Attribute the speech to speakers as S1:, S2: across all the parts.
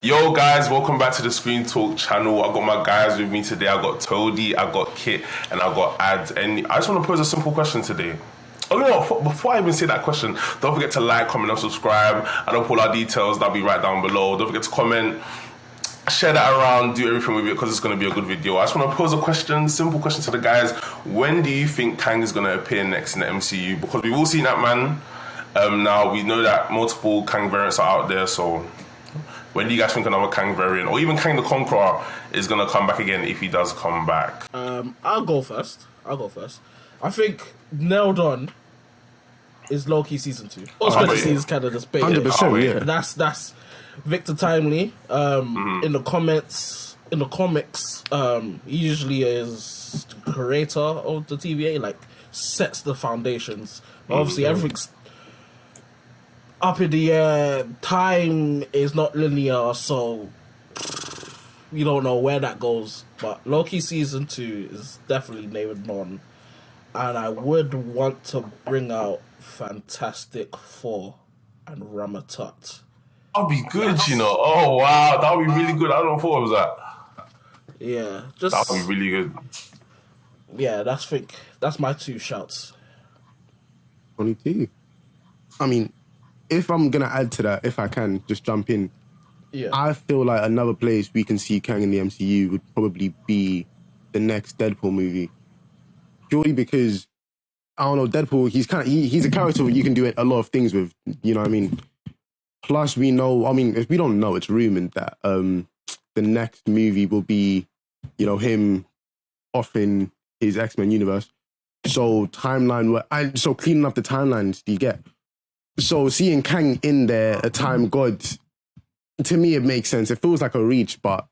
S1: Yo guys, welcome back to the Screen Talk channel. I got my guys with me today. I got Toadie, I got Kit, and I got Ads. And I just want to pose a simple question today. Oh, you know what? Before I even say that question, don't forget to like, comment, and subscribe. I don't pull our details, that'll be right down below. Don't forget to comment, share that around, do everything with it because it's going to be a good video. I just want to pose a question, simple question to the guys. When do you think Kang is going to appear next in the MCU? Because we've all seen that man. Now we know that multiple Kang variants are out there, so when do you guys think another Kang variant, or even Kang the Conqueror, is going to come back again if he does come back?
S2: I'll go first. I think nailed on is Loki season 2. All credit scenes kind of just bait.
S3: 100%, yeah.
S2: That's Victor Timely. In the comics, he usually is the creator of the TVA, like sets the foundations. But obviously, everything's up in the air. Time is not linear, so you don't know where that goes. But Loki season 2 is definitely nailed on, and I would want to bring out Fantastic Four and Ramatut.
S1: That'd be good, you know. Oh wow, that'd be really good. I don't know what was that.
S2: Yeah,
S1: That'd be really good.
S2: Yeah, that's my 2 shouts.
S3: 22. I mean, if I'm gonna add to that, if I can just jump in, I feel like another place we can see Kang in the MCU would probably be the next Deadpool movie. Purely because I don't know, Deadpool, he's a character you can do a lot of things with, you know what I mean? Plus we know, I mean, if we don't know, it's rumored that the next movie will be, you know, him off in his X-Men universe. So cleaning up the timelines you get. So seeing Kang in there, a time god, to me it makes sense. It feels like a reach, but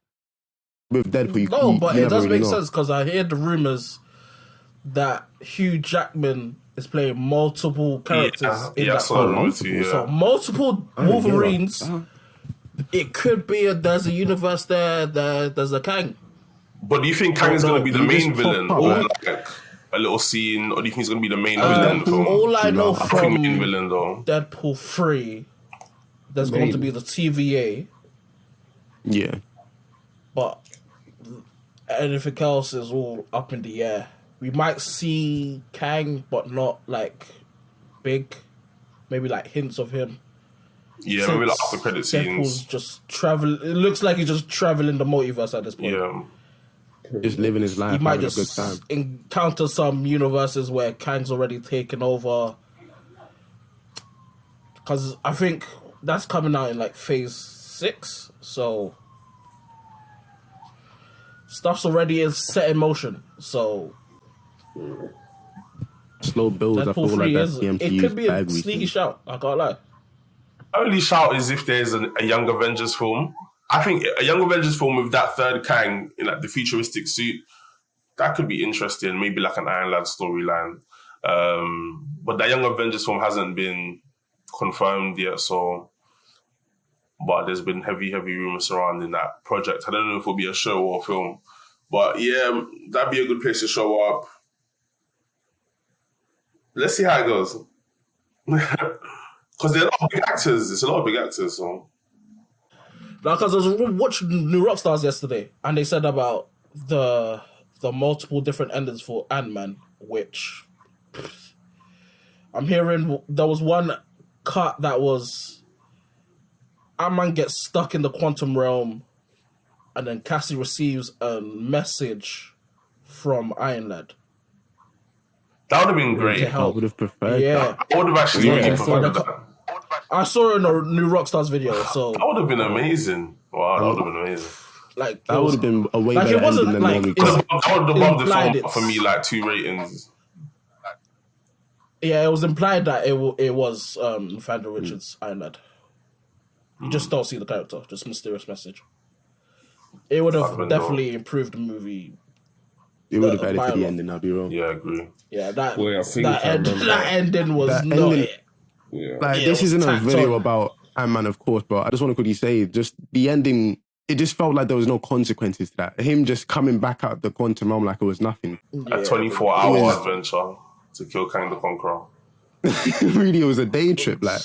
S3: with Deadpool,
S2: it does make sense because I hear the rumors that Hugh Jackman is playing multiple characters in that film. So multiple Wolverines. It could be there's a universe there's a Kang.
S1: But do you think Kang is going to be the main villain, or like a little scene, or do you think he's going to be the main villain?
S2: All I know from
S1: main villain, though.
S2: Deadpool 3, there's going to be the TVA.
S3: Yeah.
S2: But anything else is all up in the air. We might see Kang, but not like big. Maybe like hints of him.
S1: Yeah, maybe like after credit scenes.
S2: Deadpool's just travel. It looks like he's just traveling the multiverse at this point.
S1: Yeah.
S3: Just living his life,
S2: he might
S3: having
S2: just
S3: a good time.
S2: Encounter some universes where Kang's already taken over. Because I think that's coming out in like phase 6, so stuff's already set in motion. So
S3: slow builds. I feel like that's the MCU's
S2: it could be a
S3: bag
S2: sneaky
S3: recently.
S2: shout. I can't lie.
S1: Only shout is if there's a Young Avengers film. I think a Young Avengers film with that third Kang in like the futuristic suit, that could be interesting. Maybe like an Iron Lad storyline. But that Young Avengers film hasn't been confirmed yet, so. But there's been heavy rumors surrounding that project. I don't know if it'll be a show or a film. But yeah, that'd be a good place to show up. Let's see how it goes. Because there are a lot of big actors. It's a lot of big actors, so.
S2: Because I was watching New Rockstars yesterday, and they said about the multiple different endings for Ant-Man, which I'm hearing there was one cut that was Ant-Man gets stuck in the quantum realm, and then Cassie receives a message from Iron Lad.
S1: That would have been great.
S3: I would have preferred that.
S1: I would have actually really preferred that.
S2: I saw it in a New Rockstars video, so
S1: that would have been amazing. Wow, that would have been amazing.
S2: Like
S3: that would have been a way
S2: like
S3: better
S2: it wasn't
S3: ending
S2: like
S3: than
S1: that would have bumped the film
S2: it.
S1: for me like 2 ratings.
S2: Yeah, it was implied that it was Nathaniel Richards' Iron Lad. You just don't see the character, just mysterious message. It would have definitely improved the movie.
S3: It would have added to the ending, I'll be wrong.
S1: Yeah, I agree.
S2: Yeah, that ending was
S3: this isn't a video about Ant-Man, of course, but I just want to quickly say, just the ending, it just felt like there was no consequences to that. Him just coming back out the quantum realm like it was nothing.
S1: A 24-hour adventure to kill Kang the Conqueror.
S3: Really, it was a day trip, like.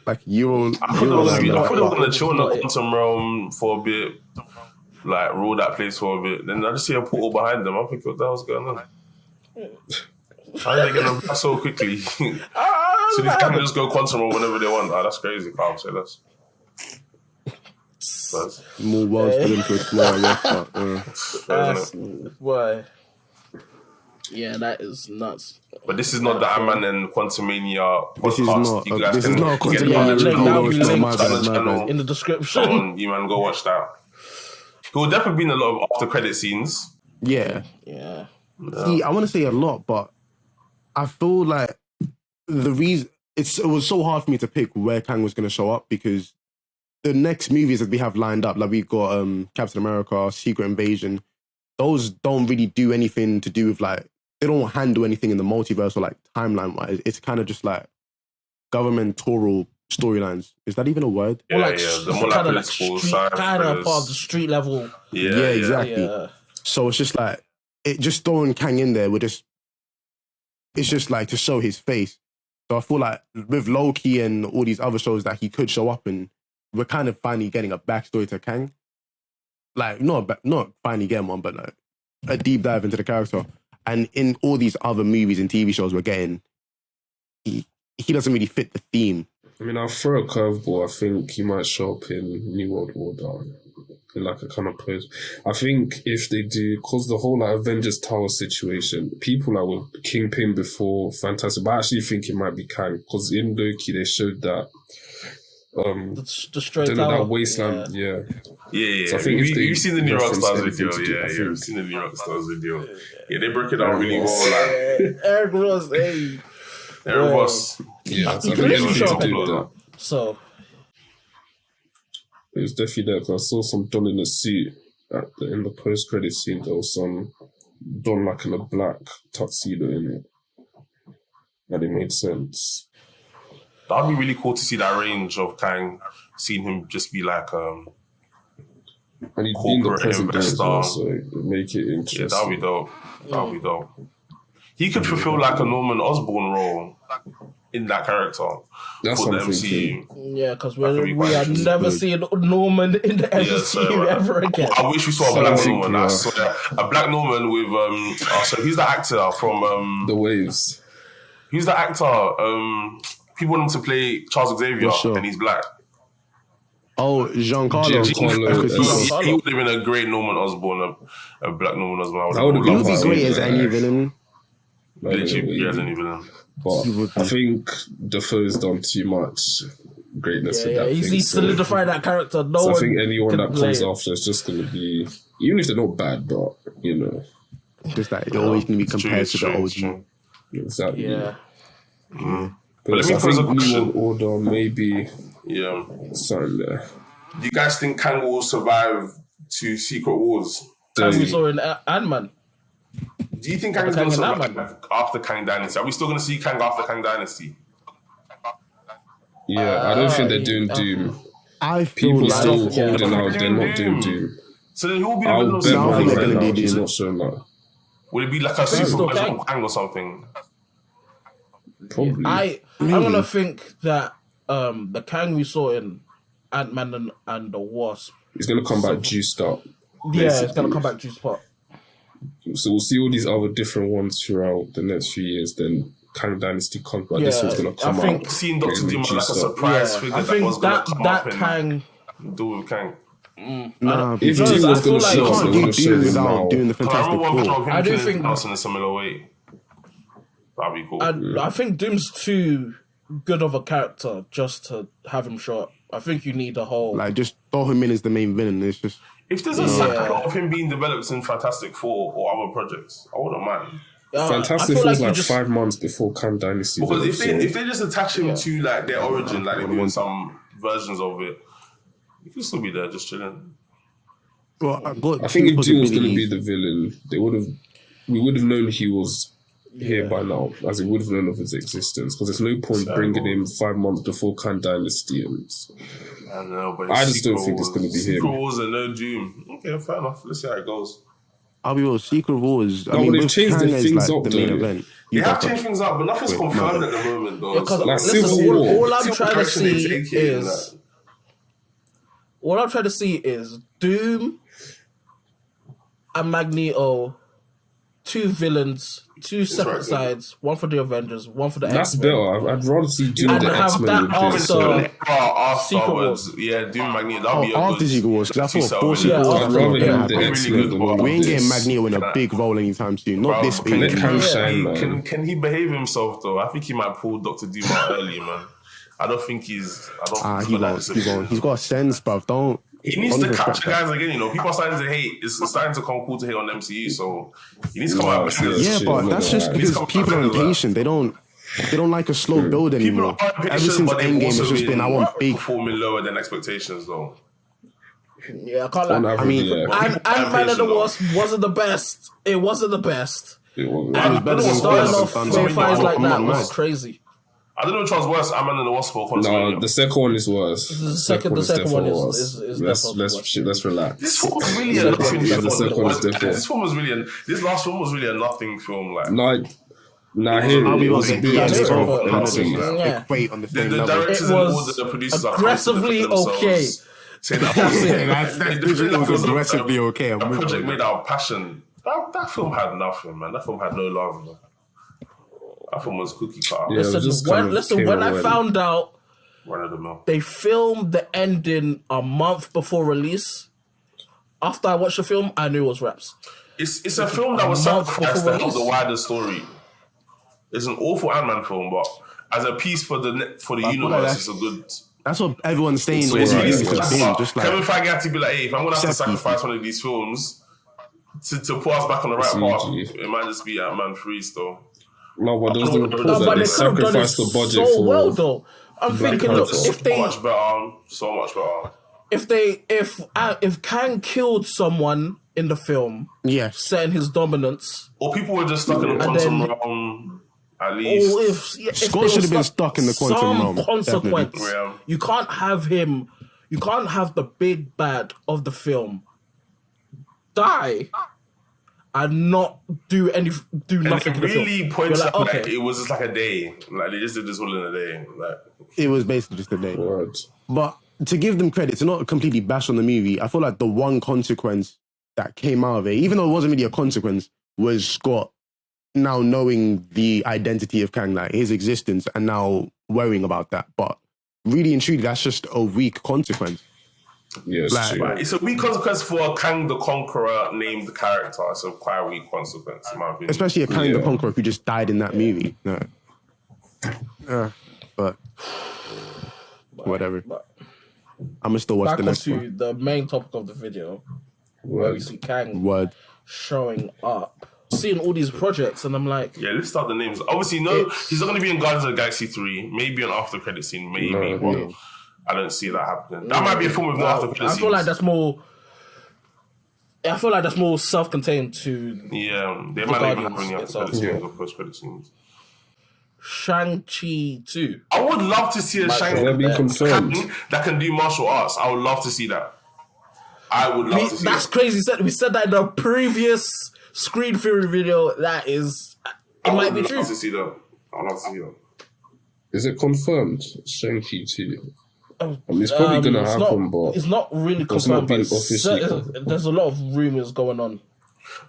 S3: Like Euro.
S1: I thought they
S2: Euro-
S1: were going to chill in the
S2: not it.
S1: quantum realm for a bit, like rule that place for a bit. Then I just see a portal behind them. I'm thinking, what the hell's going on? How are they getting them back so quickly? So these can just go quantum realm whenever they want. That's crazy. Can't say this.
S3: More worlds for them to explore, I guess. But,
S2: Why? Yeah, that is nuts.
S1: But this is not the Ant-Man and Quantumania podcast.
S3: This is not.
S1: You guys
S3: This is
S1: can
S3: not a
S1: get the
S3: Quantumania
S1: knowledge
S3: review.
S1: now.
S2: That'll be
S3: No,
S2: linked
S3: my bad,
S1: channel.
S2: in the description.
S1: Come on, you man, go watch that. There will definitely be in a lot of after credit scenes.
S3: yeah.
S2: Yeah.
S3: See, I want to say a lot, but I feel like the reason it was so hard for me to pick where Kang was going to show up because the next movies that we have lined up, like we've got Captain America, Secret Invasion, those don't really do anything to do with like, they don't handle anything in the multiverse or like timeline wise. It's kind of just like governmental storylines. Is that even a word?
S1: Yeah,
S2: Or like,
S1: the more like political side.
S2: kind of part of the street level.
S1: Yeah,
S3: exactly.
S2: Yeah.
S3: So it's just like, it just throwing Kang in there it's just like to show his face. So I feel like with Loki and all these other shows that he could show up in, we're kind of finally getting a backstory to Kang. Like, not finally getting one, but like a deep dive into the character. And in all these other movies and TV shows we're getting, he doesn't really fit the theme.
S4: I mean, I'll throw a curveball. I think he might show up in New World Order in like a kind of post. I think if they do, because the whole like Avengers Tower situation, people like were Kingpin before Fantastic, but I actually think it might be Kang because in Loki they showed that
S2: The straight
S4: that
S2: tower.
S4: wasteland, yeah.
S1: So
S4: I think if they
S1: you've seen the New
S4: reference
S1: Rockstars
S4: anything
S1: video,
S4: to do, I think-
S1: you've seen the New Rockstars video. Yeah, they break it down really well. Like,
S2: Eric Ross, hey.
S1: Eric Ross.
S4: Yeah, so I
S2: He
S4: think
S2: could
S4: anything
S2: show
S4: to
S2: up
S4: do with that.
S2: So,
S4: It was definitely there because I saw some Don in a suit in the post-credit scene. There was some Don like in a black tuxedo in it. And it made sense.
S1: That'd be really cool to see that range of Kang, seeing him just be like,
S4: And he'd be the
S1: corporate
S4: president as
S1: investor.
S4: well, so it'd make it interesting.
S1: yeah, that'd be dope. That'd be dope. He could fulfill like a Norman Osborn role in that character
S4: That's
S1: for the
S4: what I'm thinking.
S1: MCU.
S2: yeah, because
S1: That could be
S2: we
S1: quite
S2: are
S1: interesting.
S2: never seeing Norman in the MCU
S1: so,
S2: ever again.
S1: I wish we saw a
S4: So
S1: black
S4: I think,
S1: Norman.
S4: yeah.
S1: I swear. A black Norman with so he's the actor from
S4: The waves.
S1: who's the actor? People want him to play Charles Xavier,
S3: Sure.
S1: and he's black.
S3: Oh, Giancarlo.
S4: Giancarlo,
S1: He would have been a great Norman Osborn, a black Norman Osborn.
S4: I would've
S3: He would
S4: loved
S3: be
S4: that.
S3: great as any villain.
S1: Literally, yeah, as any villain.
S4: But I think Defoe's done too much greatness with that
S2: He's
S4: thing.
S2: solidified that character. No
S4: So I
S2: one
S4: think anyone
S2: can
S4: that
S2: play
S4: comes
S2: it.
S4: after is just going to be, even if they're not bad, but, you know,
S3: Just that it always can be
S1: It's true,
S3: compared
S1: it's
S3: to
S1: true,
S3: the
S1: it's
S3: OG.
S1: true.
S4: exactly.
S2: Yeah.
S4: But
S1: let me
S4: I
S1: pose a
S4: think New
S1: question.
S4: World Order, maybe
S1: Yeah.
S4: something there.
S1: Do you guys think Kang will survive to Secret Wars?
S2: As we saw in Ant-Man.
S1: Do you think Kang is
S2: Kang
S1: going to
S2: and
S1: survive after Kang Dynasty? Are we still going to see Kang after Kang Dynasty?
S4: Yeah, I don't think they're doing Doom.
S3: I feel
S4: People
S3: like
S4: still
S2: yeah.
S4: holding out, they're not doing Doom.
S1: So then who will be the
S4: I'll
S1: villain of
S4: bet
S1: Secret
S3: I
S4: money
S3: think
S1: Wars?
S3: they're
S4: right
S3: gonna
S4: now
S3: do
S4: he's
S3: Doom.
S4: not showing that.
S1: Will it be like a
S2: it's
S1: super
S2: still
S1: version
S2: Kang.
S1: of Kang or something?
S4: Probably.
S2: I'm gonna think that the Kang we saw in Ant-Man and the Wasp.
S4: He's going to come back juiced up.
S2: Yeah, it's
S4: basically.
S2: gonna come back to spot.
S4: So we'll see all these other different ones throughout the next few years. Then Kang Dynasty comes, but this
S2: Yeah,
S4: one's going to
S2: I
S4: come
S2: think-
S4: out.
S1: Seeing Doctor
S4: getting
S1: Doom as like a
S4: juiced up.
S1: surprise figure
S2: I
S1: that was
S2: think
S1: going
S2: that
S1: to come
S2: that
S1: up
S2: Kang.
S1: and do with Kang.
S3: Nah,
S4: If
S3: because
S4: Doom
S2: I
S4: was
S2: feel
S4: going to
S2: like
S4: show
S2: you
S4: us,
S3: can't
S4: they
S3: do
S4: would have showed
S3: Doom
S4: him
S3: without
S4: now.
S3: doing the
S1: I remember
S3: Fantastic
S1: one picture
S3: Four.
S1: of him
S2: I do
S1: killing
S2: think-
S1: Thanos in a similar way. That'd be cool.
S2: I think Doom's too good of a character just to have him show up. I think you need a whole.
S3: Like, just throw him in as the main villain. It's just
S1: If there's a side plot of him being developed in Fantastic Four or other projects, I wouldn't mind.
S4: Fantastic
S2: I feel
S4: Four's
S2: you
S4: like
S2: just-
S4: 5 months before Kang Dynasty.
S1: Because
S4: though,
S1: if they just attach him to like their origin, like they do in
S3: want-
S1: some versions of it, he could still be there just chilling.
S3: well,
S4: I think if Doom was going to be
S3: possibilities.
S4: the villain, we would have known he was here by now, as we would have known of his existence. Because there's no point bringing him 5 months before Kang Dynasty. And
S1: I don't know, but
S4: I just don't think it's gonna be him.
S1: Secret Wars and no Doom. Okay, fair enough. Let's see how it goes.
S3: I'll be real. Secret Wars. I
S4: No,
S3: mean,
S4: but they've
S3: with
S4: changed
S3: Kang
S4: the
S3: as
S4: things
S3: like
S4: up,
S3: the main
S4: though.
S3: event.
S1: They
S3: You
S1: have
S3: go
S1: changed things up, but nothing's
S3: Wait,
S1: confirmed
S3: no.
S1: at the moment, though.
S2: Yeah, 'cause
S1: So,
S4: Like
S2: listen,
S4: Civil War.
S2: all I'm
S1: see what
S2: trying to
S1: direction they
S2: see
S1: take it in,
S2: is all I'm trying to see is Doom and Magneto, two villains, two separate
S1: right,
S2: sides, one for the Avengers, one for the
S4: That's
S2: X-Men.
S4: better. I'd rather see Doom
S2: And
S4: the
S2: have
S4: X-Men
S2: that
S4: with
S2: after-
S4: this.
S2: Secret
S1: afterwards,
S2: Wars.
S1: yeah, Doom Magneto, that'll be a
S3: after
S1: good
S3: Secret Wars, because I thought
S1: two-cell
S3: before
S1: villain.
S3: Secret Wars,
S2: Yeah,
S3: I
S4: I'd
S3: thought
S4: rather
S3: it was
S4: him
S3: gonna
S4: the
S3: happen.
S4: X-Men than all
S3: We
S4: of
S3: ain't getting
S4: this.
S3: Magneto in a big role anytime soon. Not this
S1: Can,
S3: page.
S4: Let him shine, man.
S1: can he behave himself though? I think he might pull Doctor Doom out early, man. I don't think he's. I don't think
S3: He
S1: got that
S3: won't. He
S1: discipline.
S3: won't. He's got a sense, bruv. Don't.
S1: He needs
S3: don't
S1: to
S3: disrespect
S1: capture
S3: that.
S1: guys again. You know, people are starting to hate. It's starting to come cool to hate on the MCU. So he needs to come out.
S4: Yeah,
S3: Yeah,
S4: shit,
S3: but
S4: no,
S3: that's
S4: no,
S3: just
S4: no.
S3: because
S1: He's got
S3: people are
S1: confidence,
S3: impatient. They don't like a slow build
S1: People
S3: anymore.
S1: are impatient,
S3: Ever since
S1: but they've
S3: Endgame,
S1: also
S3: it's just been I want big.
S1: performing lower than expectations, though.
S2: Yeah, I can't
S4: On
S2: lie.
S4: average,
S3: I mean,
S4: yeah.
S2: Ant-Man and the
S1: though.
S2: Wasp wasn't the best. It wasn't the best.
S4: It wasn't.
S3: It was better than
S2: Starting
S3: Thor.
S2: off
S3: Thunder.
S2: with fights like
S3: I'm
S2: that
S3: not
S2: was
S3: mad.
S2: crazy.
S1: I don't know which one's worse, Ant-Man and the Wasp or
S4: No,
S1: Quantumania.
S4: the second one is worse.
S2: The second one
S4: definitely
S2: is
S4: worse.
S2: definitely worse.
S4: Let's relax.
S1: This film was really
S2: The
S1: a
S2: second
S1: nothing
S2: one-
S1: film.
S4: the second one is different.
S1: This film was really this last film was really a nothing film. Like
S4: Here
S3: I'll be
S4: it was
S3: honest.
S4: a bit
S3: Yeah, they
S4: tough
S3: both kind of
S4: and
S2: Yeah.
S3: equate on the
S1: the
S3: same level.
S1: directors
S2: It
S1: and all
S2: was
S1: the producers are
S2: aggressively
S1: confident in
S2: okay.
S1: themselves, saying that
S3: It was aggressively okay. I'm
S1: That
S3: with
S1: project
S3: you.
S1: made out of passion. That film had nothing, man. That film had no love. Man. That film was cookie cutter.
S4: Yeah. it just
S2: Listen,
S4: kind of came
S2: when
S4: and
S2: I
S4: went.
S2: found out
S1: Run of the mill.
S2: they filmed the ending a month before release, after I watched the film, I knew it was raps.
S1: It's a film that was sacrificed to help the wider story. It's an awful Ant-Man film, but as a piece for the universe, it's a good.
S3: That's what everyone's saying.
S1: So it's
S3: all
S1: really
S3: the movies have been, just
S1: Kevin
S3: like
S1: Feige had to be like, hey, if I'm gonna have to
S3: Set
S1: sacrifice one of these films to put us back on the right path,
S4: CG.
S1: it might just be Ant-Man 3 still.
S4: No, but there was the report
S1: No,
S4: that
S2: But
S4: they
S2: they could have done it
S4: sacrificed the budget
S2: so
S4: for.
S2: well, though. I'm
S4: Black
S2: thinking, look,
S4: Panther.
S1: So much better.
S2: if Kang killed someone in the film,
S3: yes.
S2: setting his dominance,
S1: Or people were just stuck in the
S2: And
S1: quantum
S2: then-
S1: realm, at least.
S2: or if
S3: Scott
S2: they
S3: should have
S2: were
S3: been stuck in the quantum
S2: some
S3: realm,
S2: consequence.
S1: definitely. Yeah.
S2: You can't have him. You can't have the big bad of the film die and not do
S1: And
S2: nothing
S1: it
S2: in the film.
S1: really points
S2: You're
S1: out
S2: like,
S1: like
S2: okay.
S1: it was just like a day. Like they just did this all in a day. Like
S3: It was basically just a day.
S4: Word.
S3: But to give them credit, to not completely bash on the movie, I feel like the one consequence that came out of it, even though it wasn't really a consequence, was Scott now knowing the identity of Kang, like his existence, and now worrying about that. But really and truly, that's just a weak consequence.
S4: Yeah, it's
S3: Like-
S4: true.
S1: it's a weak consequence for a Kang the Conqueror named character. It's a quite weak consequence, in my opinion.
S3: Especially a Kang the
S4: Yeah.
S3: Conqueror who just died in that movie. No. But whatever.
S2: But
S3: I'm gonna still watch
S2: back
S3: the next
S2: onto
S3: one.
S2: the main topic of the video, where we
S4: Word.
S2: see Kang
S3: Word.
S2: showing up, seeing all these projects, and I'm like,
S1: Yeah, let's start the names. Obviously, no, he's not going to be in Guardians of the Galaxy 3. Maybe an after credit scene, maybe.
S4: No,
S1: but
S4: no.
S1: I don't see that happening. That might be a film with no after credit
S2: I
S1: scenes.
S2: feel like that's more. I feel like that's more self-contained to
S1: Yeah, they might not even have
S2: Guardians
S1: any after
S2: itself.
S1: credit scenes or post credit scenes.
S2: Shang-Chi 2.
S1: I would love to see a
S2: Might
S1: Shang
S2: be
S4: That been confirmed.
S1: Kang that can do martial arts. I would love to see that. I would love to see
S2: That's
S1: that.
S2: crazy. We said that in the previous Screen Theory video. That is, it might be
S1: I would
S2: true.
S1: love to see that. I would love to see that.
S4: Is it confirmed? Shang-Chi 2. I mean, it's
S2: Um,
S4: probably gonna happen, but
S2: it's not really
S4: it's
S2: confirmed.
S4: not
S2: But
S4: been
S2: it's
S4: officially confirmed.
S2: there's a lot of rumors going on.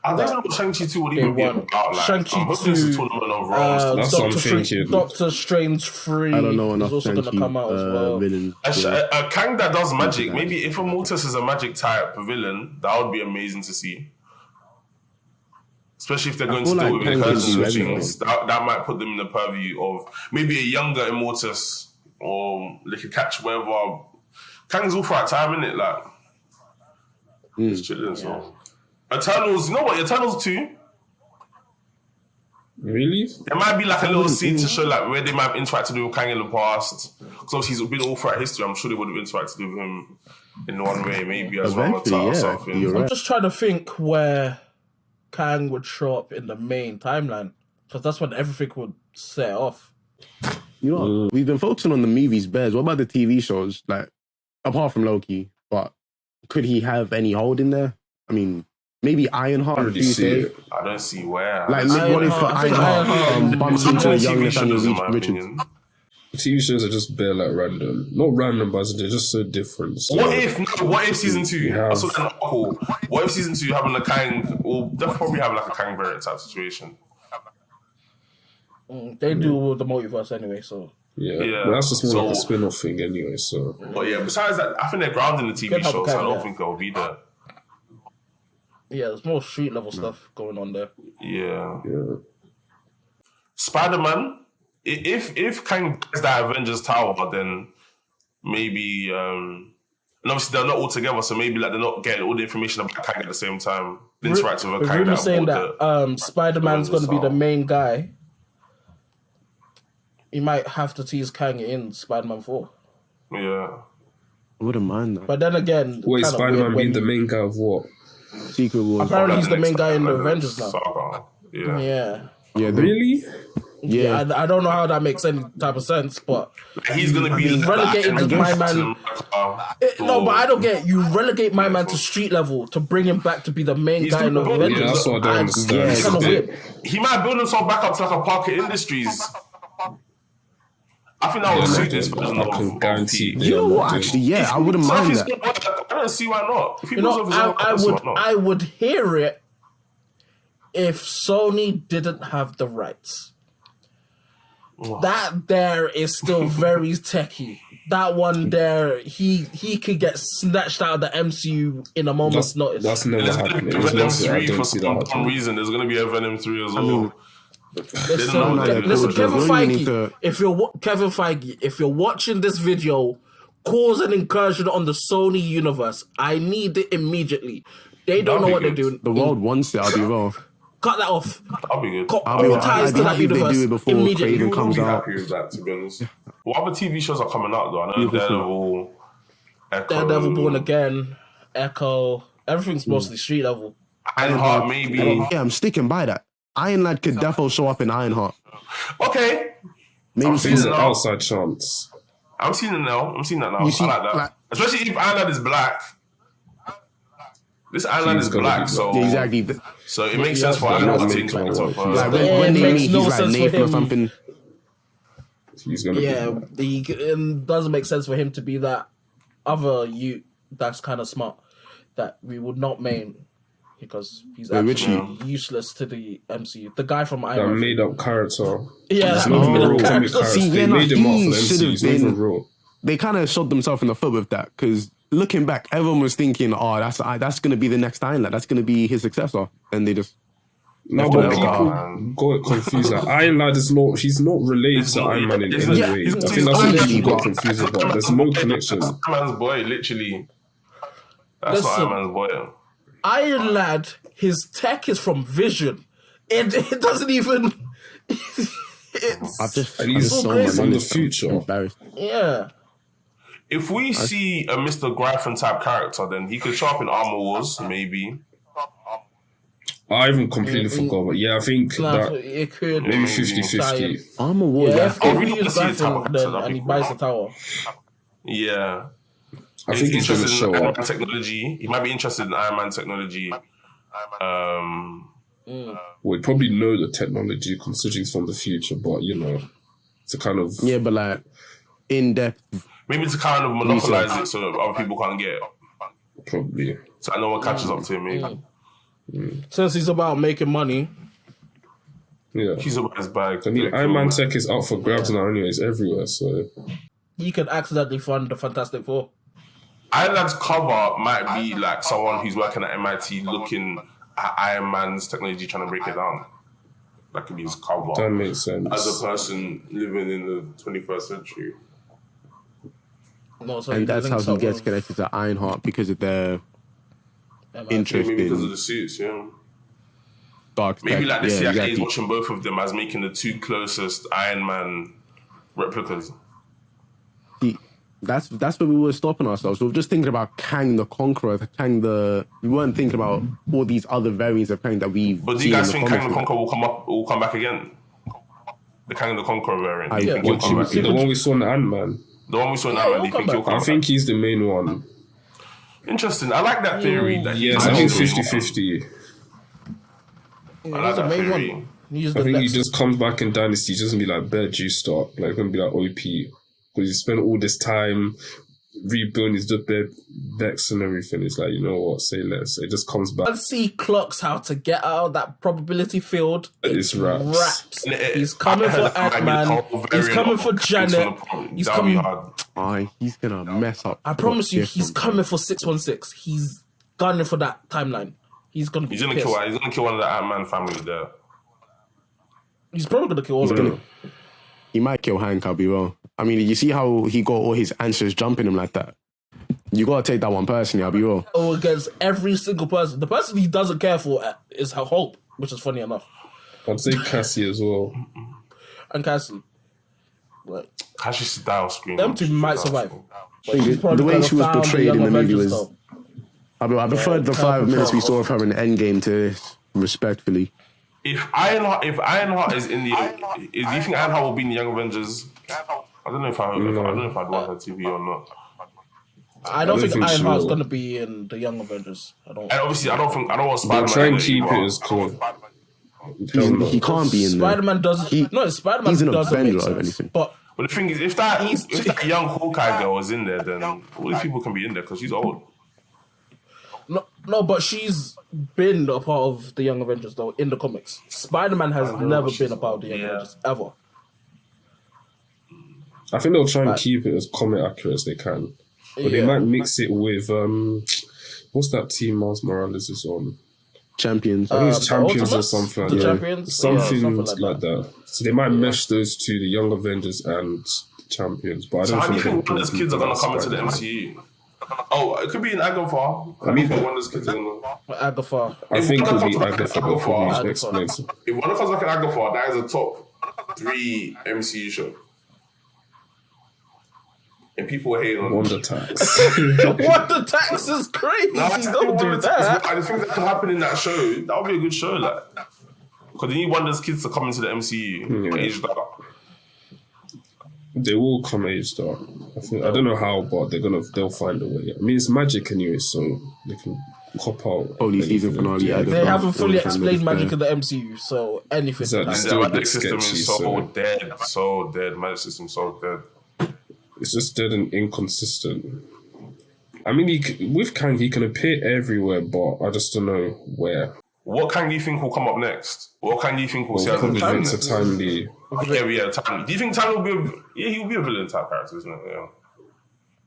S1: I don't know what Shang-Chi 2 would even be
S2: one.
S1: about. Like,
S2: Shang-Chi
S1: I'm hoping it's a
S2: 2,
S1: tournament of realms.
S4: That's what I'm thinking.
S2: Doctor Strange 3
S3: I don't know
S2: is
S3: enough
S2: also going to
S3: Shang-Chi
S2: come out as well.
S3: villains.
S1: A Kang that does magic. Maybe if Immortus is a magic type villain, that would be amazing to see. Especially if they're going to
S3: feel
S1: do
S3: like
S1: it with
S3: Kang can
S1: person
S3: do
S1: switchings.
S3: everything.
S1: That might put them in the purview of maybe a younger Immortus, or they could catch whatever. Kang's all for that time, innit? Like, it's chilling, so. Eternals, you know what? Eternals 2,
S4: really?
S1: there might be like a little scene to show like where they might have interacted with Kang in the past. Because obviously he's been all throughout history. I'm sure they would have interacted with him in one way, maybe as well
S3: Eventually,
S1: or
S3: yeah,
S1: something.
S3: you're
S2: I'm
S3: right.
S2: just trying to think where Kang would show up in the main timeline. Because that's when everything would set off.
S3: You know, what? We've been focusing on the movies, bears. What about the TV shows? Like, apart from Loki, but could he have any hold in there? I mean, Maybe Ironheart.
S4: I already see it.
S1: I don't see where.
S3: Like, what if
S2: I think
S3: Ironheart bumps into a young
S1: TV
S3: Nathaniel
S1: shows, in my
S3: Richards?
S1: opinion.
S4: TV shows are just bare like random. Not random, but they're just so different. So,
S1: What if season 2?
S4: Yeah.
S1: I saw an article. What if season 2 having a Kang? Well, they'll probably have like a Kang variant type situation.
S2: They do with the multiverse anyway, so.
S4: yeah. But that's just more like a spin-off thing anyway. So,
S1: But yeah, besides that, I think they're grounded in the TV
S2: Could have
S1: show,
S2: a
S1: so I
S2: Kang,
S1: don't
S2: yeah.
S1: think they'll be there.
S2: Yeah, there's more street level stuff going on there.
S1: Yeah.
S4: yeah.
S1: Spider-Man, if Kang gets that Avengers Tower, then maybe, and obviously they're not all together, so maybe like they're not getting all the information about Kang at the same time. The interactive with Kang.
S2: Rumours saying that Spider-Man's going to be the main guy. You might have to tease Kang in Spider-Man 4.
S1: Yeah.
S3: I wouldn't mind that.
S2: But then again,
S4: Wait,
S2: kinda
S4: Spider-Man
S2: weird
S4: being
S2: when
S4: the main guy of what?
S3: Secret Wars.
S2: apparently he's the
S1: Next
S2: main guy in the
S1: Spider-Man
S2: Avengers now.
S1: saga. Yeah.
S2: Yeah.
S3: Yeah,
S4: Really?
S3: Yeah.
S2: I don't know how that makes any type of sense, but
S1: He's going to be
S2: relegated to my man. No, but I don't get it. You relegate my man to
S1: Yeah.
S2: street level to bring him back to be the main
S1: He's
S2: guy in the
S1: doing both.
S2: Avengers.
S4: Yeah, that's what I don't understand.
S3: yeah,
S2: It's kind of weird.
S1: He might build himself back up to like a Parker Industries. I think that would suit this version
S4: I can
S1: of
S4: guarantee.
S1: T.
S3: You know what? Actually, yeah, I wouldn't
S1: So if
S3: mind
S1: he's
S3: that.
S1: gonna work, I don't see why not. If he
S2: You
S1: builds
S2: know,
S1: over his own, I don't see why not.
S2: I would hear it if Sony didn't have the rights. That there is still very techie. That one there, he could get snatched out of the MCU in a moment's notice.
S4: That's never
S1: There's going to
S4: happening.
S1: be
S4: There's
S1: Venom
S4: no,
S1: 3
S4: I don't
S1: for
S4: see that
S1: some
S4: happening.
S1: reason. There's going to be a Venom 3 as well.
S2: Listen,
S1: No,
S3: yeah,
S2: listen,
S3: cool,
S2: Kevin
S3: Joe. You need
S2: Feige,
S3: to-
S2: Kevin Feige, if you're watching this video, cause an incursion on the Sony universe. I need it immediately. They don't
S1: That'd
S2: know
S1: be
S2: what they're
S1: good.
S2: doing.
S3: The world wants it, I'll be well.
S2: Cut that off.
S1: I'll be good.
S2: Cut
S3: I'll be-
S2: all ties
S3: I'd
S2: to
S3: be
S2: that
S3: happy if they
S2: universe
S3: do it before
S2: immediately.
S3: Craven
S1: I'll
S3: comes
S1: be
S3: out.
S1: happy with that, to be honest. What other TV shows are coming out, though? I know
S3: Yeah, for sure.
S1: Daredevil, Echo,
S2: Daredevil Born Again, Echo, everything's mostly street level.
S1: Ironheart, maybe.
S3: Yeah, I'm sticking by that. Iron Lad could definitely show up in Ironheart.
S1: Okay.
S3: Maybe
S1: I'm
S3: see
S1: seeing
S4: There's
S1: it
S4: an
S1: now.
S4: outside chance.
S1: I'm seeing it now. I'm seeing that now.
S3: You see,
S1: I like that.
S3: like-
S1: Especially if Ironheart is black. This Ironheart
S4: He's
S1: is
S4: gonna
S1: black,
S4: be
S1: so
S3: Yeah, exactly.
S1: So it makes
S2: Yeah,
S1: sense for
S2: that's
S1: Ironheart
S4: what
S1: to
S4: makes
S1: take
S4: sense.
S1: character
S3: Like
S1: first.
S3: when
S2: It
S3: they
S2: makes
S3: meet,
S2: no
S3: he's like
S2: sense for
S3: Nathan or
S2: him.
S3: something.
S4: He's gonna
S2: Yeah,
S4: be.
S2: it doesn't make sense for him to be that other you that's kind of smart that we would not main because he's
S3: Wait, which
S2: absolutely useless to the MCU. The guy from
S4: That
S2: Iron Man.
S4: made up character.
S2: Yeah,
S4: He's
S2: that
S4: not even
S2: made
S4: a
S2: up
S4: real comic
S2: character.
S4: character.
S3: See,
S4: They
S3: yeah, no,
S4: made him up
S3: he
S4: for the
S3: should
S4: MCU.
S3: have
S4: He's not even
S3: been-
S4: real.
S3: They kind of shot themselves in the foot with that because looking back, everyone was thinking, "Oh, that's going to be the next Iron Lad. That's going to be his successor," and they just
S4: No,
S3: Left
S4: but
S3: it
S4: people
S1: out.
S4: got it confused. Like, Iron Lad is not. He's not related
S1: He's
S4: to
S1: not-
S4: Iron Man in
S1: he's
S4: any
S1: not-
S4: way.
S1: he's
S4: I
S1: not-
S4: think that's
S3: he's
S4: what people
S3: not-
S4: got confused about. There's no connection.
S1: That's Iron Man's boy, literally. That's
S2: Listen.
S1: not Iron Man's boy.
S2: Iron Lad, his tech is from Vision. It doesn't even. It's
S3: I've just
S4: And he's
S3: so
S2: so
S3: much
S2: crazy.
S4: From the
S3: knowledge.
S4: future.
S3: I'm embarrassed.
S2: yeah.
S1: If we see a Mr. Gryphon type character, then he could show up in Armor Wars, maybe.
S4: I even completely forgot, but yeah, I think
S2: Nah,
S4: that
S2: it could
S4: maybe
S1: Mm.
S4: 50-50.
S3: Armor War,
S2: Yeah,
S3: yeah.
S2: if
S1: I
S2: we
S1: really
S2: use
S1: wanna see the type
S2: Gryphon
S1: of
S2: then
S1: character
S2: and he
S1: that
S2: buys the tower.
S1: Yeah.
S4: I think he's going to
S1: interested
S4: show
S1: in Iron
S4: up.
S1: Man technology. He might be interested in Iron Man technology.
S4: We'd probably know the technology considering it's from the future, but you know, to kind of
S3: Yeah, but like in depth.
S1: Maybe to kind of monopolize it so that other people can't get it.
S4: probably.
S1: So no one catches up to him, maybe.
S2: Since he's about making money,
S4: Yeah.
S1: He's about his bag.
S4: I mean, Iron Man tech is out for grabs now anyway. It's everywhere, so
S2: he could accidentally fund the Fantastic Four.
S1: Iron Man's cover might be like someone who's working at MIT looking at Iron Man's technology trying to break it down. That could be his cover.
S4: that makes sense.
S1: As a person living in the 21st century.
S2: No, so
S3: And that's how he
S2: links
S3: gets
S2: up
S3: connected to Ironheart because of their
S2: with
S3: interest
S1: Maybe because of
S3: in
S1: the suits, yeah.
S3: dark
S1: Maybe
S3: tech.
S1: like the
S3: Yeah,
S1: CIA is
S3: exactly.
S1: watching both of them as making the two closest Iron Man replicas.
S3: See, that's where we were stopping ourselves. We were just thinking about Kang the Conqueror, we weren't thinking about all these other variants of Kang that we've
S1: But do
S3: seen
S1: you guys
S3: in
S1: think
S3: the
S1: Kang the
S3: comics.
S1: Conqueror will come back again? The Kang the Conqueror variant. Do you
S3: Yeah,
S1: think he'll
S4: What do
S1: come
S4: you
S1: back
S4: mean? The
S1: again?
S4: one we saw in Ant-Man.
S1: The one we saw in
S2: Yeah,
S1: Ant-Man, do
S2: he'll
S1: you think
S2: come
S1: he'll come
S4: I
S1: back?
S4: think he's the main one.
S1: Interesting. I like that theory. That
S4: Yes, I think 50-50.
S1: I like that theory.
S4: I think he just comes back in Dynasty, just gonna be like bare juice stock, like gonna be like OP. Because he spent all this time rebuilding his bare decks and everything. It's like, you know what, say less. It just comes back.
S2: Once he clocks how to get out of that probability field,
S4: it's wraps.
S2: He's coming for Ant-Man. He's coming for Janet. He's coming.
S3: He's gonna mess up.
S2: I promise you, he's coming for 616. He's gunning for that timeline. He's gonna be.
S1: He's gonna kill one of the Ant-Man family there.
S2: He's probably gonna kill all of them.
S3: He might kill Hank, I'll be wrong. I mean, you see how he got all his answers jumping him like that? You gotta take that one personally, I'll be wrong.
S2: Oh, against every single person. The person he doesn't care for is her Hope, which is funny enough.
S4: I'd say Cassie as well.
S2: And Cassie. Like,
S1: Cassie should die off screen.
S2: Them two might survive.
S3: The way she was portrayed in the movie was... I preferred the 5 minutes we saw of her in Endgame to this, respectfully.
S1: If Ironheart is in the... do you think Ironheart will be in the Young Avengers? I don't know if I'd want her to be or not.
S2: I don't think Ironheart's going to be in the Young Avengers.
S1: And obviously, I don't want Spider-Man.
S4: They'll try and keep it as cool.
S3: He can't be in there.
S2: Spider-Man doesn't... No, Spider-Man
S3: he's an
S2: doesn't make
S3: Avenger or
S2: sense.
S3: anything.
S2: But
S1: the thing is, if that young Hawkeye girl was in there, then all these people can be in there because she's old.
S2: No, but she's been a part of the Young Avengers, though, in the comics. Spider-Man has never been a part of the Young Avengers, ever.
S4: I think they'll try and keep it as comic accurate as they can. But they might mix it with... what's that team Miles Morales is on?
S3: Champions.
S4: I think it's Champions or something like that.
S2: Champions?
S4: Something like that. So they might mesh those two, the Young Avengers and Champions. But I don't
S1: how do you think one of those kids are going to come into the MCU? Oh, it could be in Agatha. I mean, one of those kids are going to...
S2: Agatha.
S4: I think it'll be Agatha, but probably explain.
S1: If one comes back in Agatha, that is a top 3 MCU show. And people were hating on
S4: Wonder Tax.
S2: Wonder Tax is crazy. Don't do that.
S1: I think that could happen in that show. That would be a good show, like. Because you need Wonder's kids to come into the MCU aged up.
S4: They will come aged up. I don't know how, but they'll find a way. I mean, it's magic anyway, so they can cop out.
S3: Holy season finale.
S2: They haven't fully explained magic in the MCU, so anything.
S4: Exactly.
S1: The magic system is so dead. Magic system so dead.
S4: It's just dead and inconsistent. I mean, with Kang, he can appear everywhere, but I just don't know where.
S1: What Kang do you think will come up next? What Kang do you think will see as a villain?
S4: Timely.
S1: Timely. Do you think Timely will be he'll be a villain type character, isn't it? Yeah.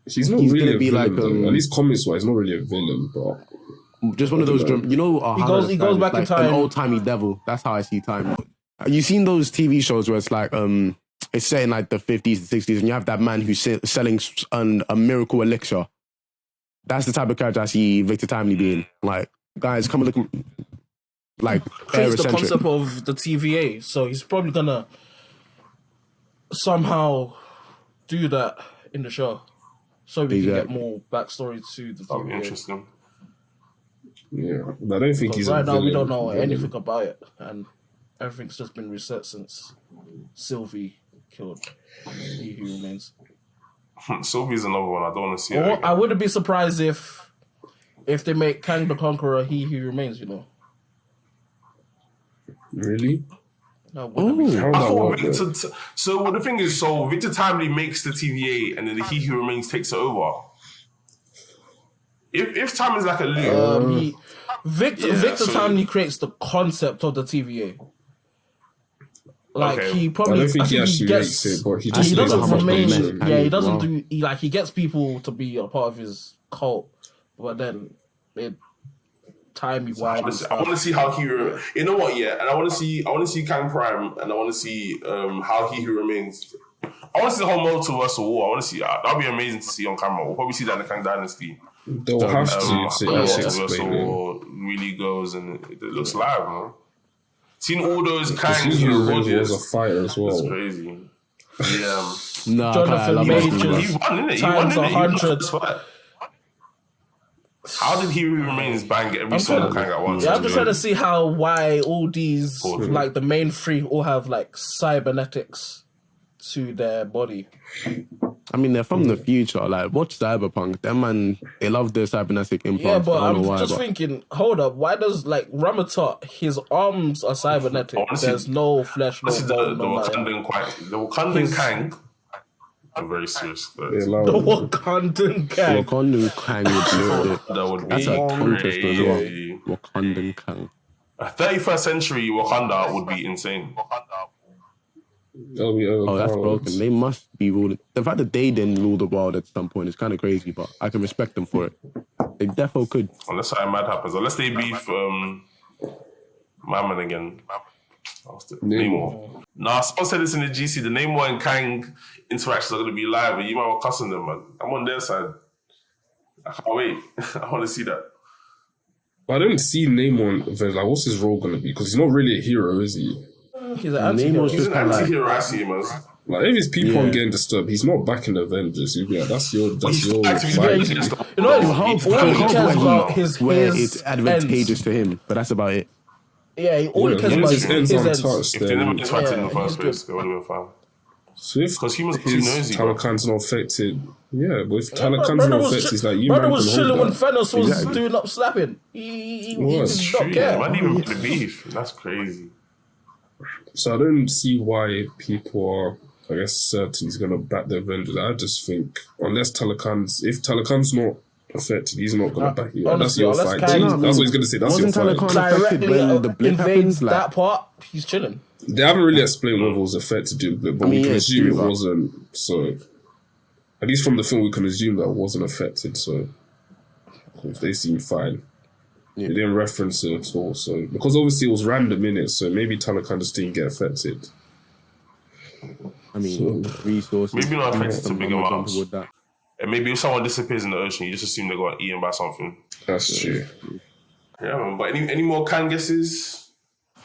S4: He's not really a villain, at least comics-wise, not really a villain, but...
S3: Just one of those, he goes back in time. An old-timey devil. That's how I see time. You seen those TV shows where it's like, it's set in like the 50s and 60s, and you have that man who's selling a miracle elixir. That's the type of character I see Victor Timely being. Like, guys, come and look, like,
S2: creates the concept of the TVA, so he's probably gonna somehow do that in the show, so we can get more backstory to the TVA.
S1: That'd be interesting.
S4: Yeah, but I don't think he's
S2: right now we don't know anything about it, and everything's just been reset since Sylvie killed He Who Remains.
S1: Sylvie's another one. I don't want to see it.
S2: I wouldn't be surprised if they make Kang the Conqueror He Who Remains, you know.
S4: Really?
S1: So the thing is, Victor Timely makes the TVA and then the He Who Remains takes it over. If time is like a loop,
S2: Victor Timely creates the concept of the TVA. Like he probably,
S4: I don't think he
S2: gets,
S4: makes it, but he just
S2: doesn't remain.
S3: Yeah,
S2: he doesn't do. He gets people to be a part of his cult, but then timey wise.
S1: I want to see how he. You know what? Yeah, and I want to see Kang Prime, and I want to see how He Who Remains. I want to see the whole multiversal war. I want to see that. That'd be amazing to see on camera. We'll probably see that in the Kang Dynasty.
S4: They'll have to
S1: multiversal war really goes, and it looks live, man. Seen all those Kangs
S4: who was a fighter as well.
S1: That's crazy. Yeah.
S2: Jonathan Majors.
S1: He won, innit?
S2: Times 100.
S1: How did He Who Remains bang every single Kang at once?
S2: Yeah, I'm just trying to see why all these, like the main 3, all have like cybernetics to their body.
S3: I mean, they're from the future. Like, watch Cyberpunk. Them man, they love their cybernetic implants.
S2: Yeah, but
S3: I don't
S2: I'm
S3: know why,
S2: just thinking, hold up, why does, like, Ramatot, his arms are cybernetic? There's no flesh, no bone, no nothing.
S1: The Wakandan Kang. I'm very serious.
S4: Yeah,
S2: The Wakandan Kang.
S3: Wakandan Kang would be
S1: That would be
S3: That's a tongue twister as well.
S1: crazy.
S3: Wakandan Kang.
S1: A 31st century Wakanda would be insane.
S3: Oh, that's broken. They must be ruling. The fact that they didn't rule the world at some point is kind of crazy, but I can respect them for it. They defo could.
S1: Unless something mad happens. Unless they beef my man again. Namor. Nah, someone said this in the GC. The Namor and Kang interactions are going to be live, and you might want to cuss on them, man. I'm on their side. I can't wait. I want to see that.
S4: I don't see Namor in like, what's his role going to be? Because he's not really a hero, is he?
S2: He's an anti-hero.
S1: He's an anti-hero, I see him as.
S4: Like, if his people aren't getting disturbed, he's not back in the Avengers. You'd be like, that's your fight.
S2: You know, all he cares about his
S3: where it's advantageous to him, but that's about it.
S2: Yeah, all he cares about is his ends.
S1: If they never interacted in the first place, they would have been fine.
S4: So if
S1: because humans are too nosy,
S4: Talakan's not affected, yeah, but if Talakan's not affected, it's like you
S2: brother was chilling when Thanos was doing up slapping. He did not care.
S1: Man, even the beef. That's crazy.
S4: So I don't see why people are, I guess, certain he's going to back the Avengers. I just think, unless if Talakan's not affected, he's not going to back you. That's your fight. That's what he's going to say. That's your fight.
S2: Directly when the blip happens, that part, he's chilling.
S4: They haven't really explained whether it was affected, but we can assume it wasn't. So, at least from the film, we can assume that it wasn't affected. So, they seem fine. They didn't reference it at all. So, because obviously it was random in it, so maybe Talakan just didn't get affected.
S3: I mean, resources.
S1: Maybe not affected to big amounts. And maybe if someone disappears in the ocean, you just assume they got eaten by something.
S4: That's true.
S1: Yeah, man. But any more Kang guesses?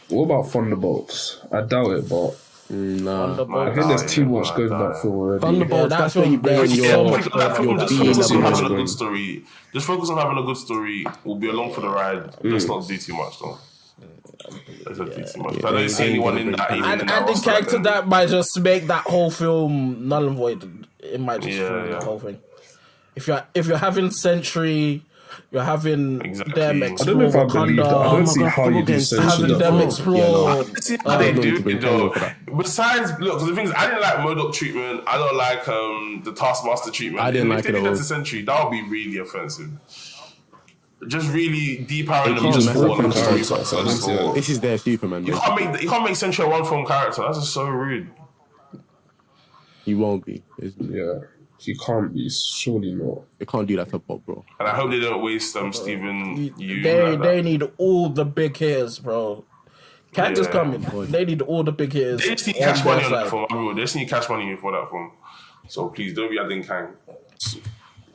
S4: What about Thunderbolts? I doubt it, but
S3: nah.
S4: I think there's too much good in that film already.
S3: Thunderbolts, that's where you bring in your
S1: just focus on having a good story. Just focus on having a good story. We'll be along for the ride. Let's not do too much, though. Let's not do too much. I don't see anyone in that.
S2: Adding character that might just make that whole film null and void. It might just ruin the whole thing. If you're having Sentry, you're having them explore Wakanda.
S4: I don't see how you do Sentry.
S2: Having them explore.
S1: See how they do it though. Besides, look, because the thing is, I didn't like MODOK treatment. I don't like the Taskmaster treatment.
S3: I didn't like it at all.
S1: If they did that to Sentry, that would be really offensive. Just really depowering them.
S3: This is their Superman.
S1: You can't make Sentry a one-film character. That's just so rude.
S3: He won't be.
S4: Yeah. He can't be, surely not.
S3: They can't do that to Pop, bro.
S1: And I hope they don't waste Stephen.
S2: They need all the big hitters, bro. Can't just come in. They need all the big hitters.
S1: They just need cash money on that film. They just need cash money for that film. So please don't be adding Kang.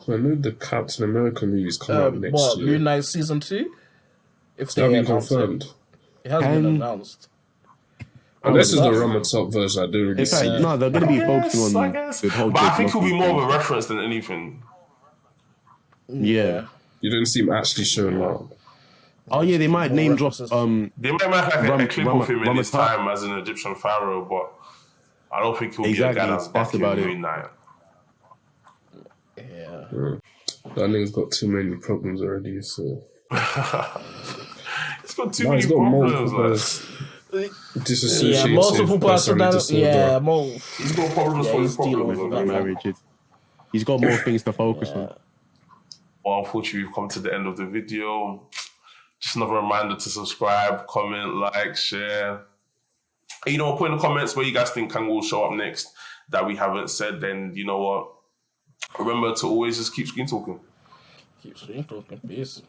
S4: I know the Captain America movie's coming out next year.
S2: Moon Knight season 2?
S4: If they been confirmed.
S2: It hasn't been announced.
S4: Unless it's the Ramatop version, I don't really see it.
S3: No, they're going to be focusing on the whole.
S1: But I think it'll be more of a reference than anything.
S3: Yeah.
S4: You didn't see him actually showing up.
S3: Oh yeah, they might name drop.
S1: They might make like a clip of him in his time as an Egyptian pharaoh, but I don't think he'll be a guy that's back in Moon Knight.
S2: Yeah.
S4: That nigga's got too many problems already, so.
S1: It's got too many problems.
S4: Disassociated
S2: multiple personalities. Yeah,
S1: he's got problems for his
S3: problems. He's got more things to focus on.
S1: Well, unfortunately, we've come to the end of the video. Just another reminder to subscribe, comment, like, share. And, you know, put in the comments where you guys think Kang will show up next that we haven't said. Then you know what? Remember to always just keep screen talking.
S2: Keep screen talking. Peace.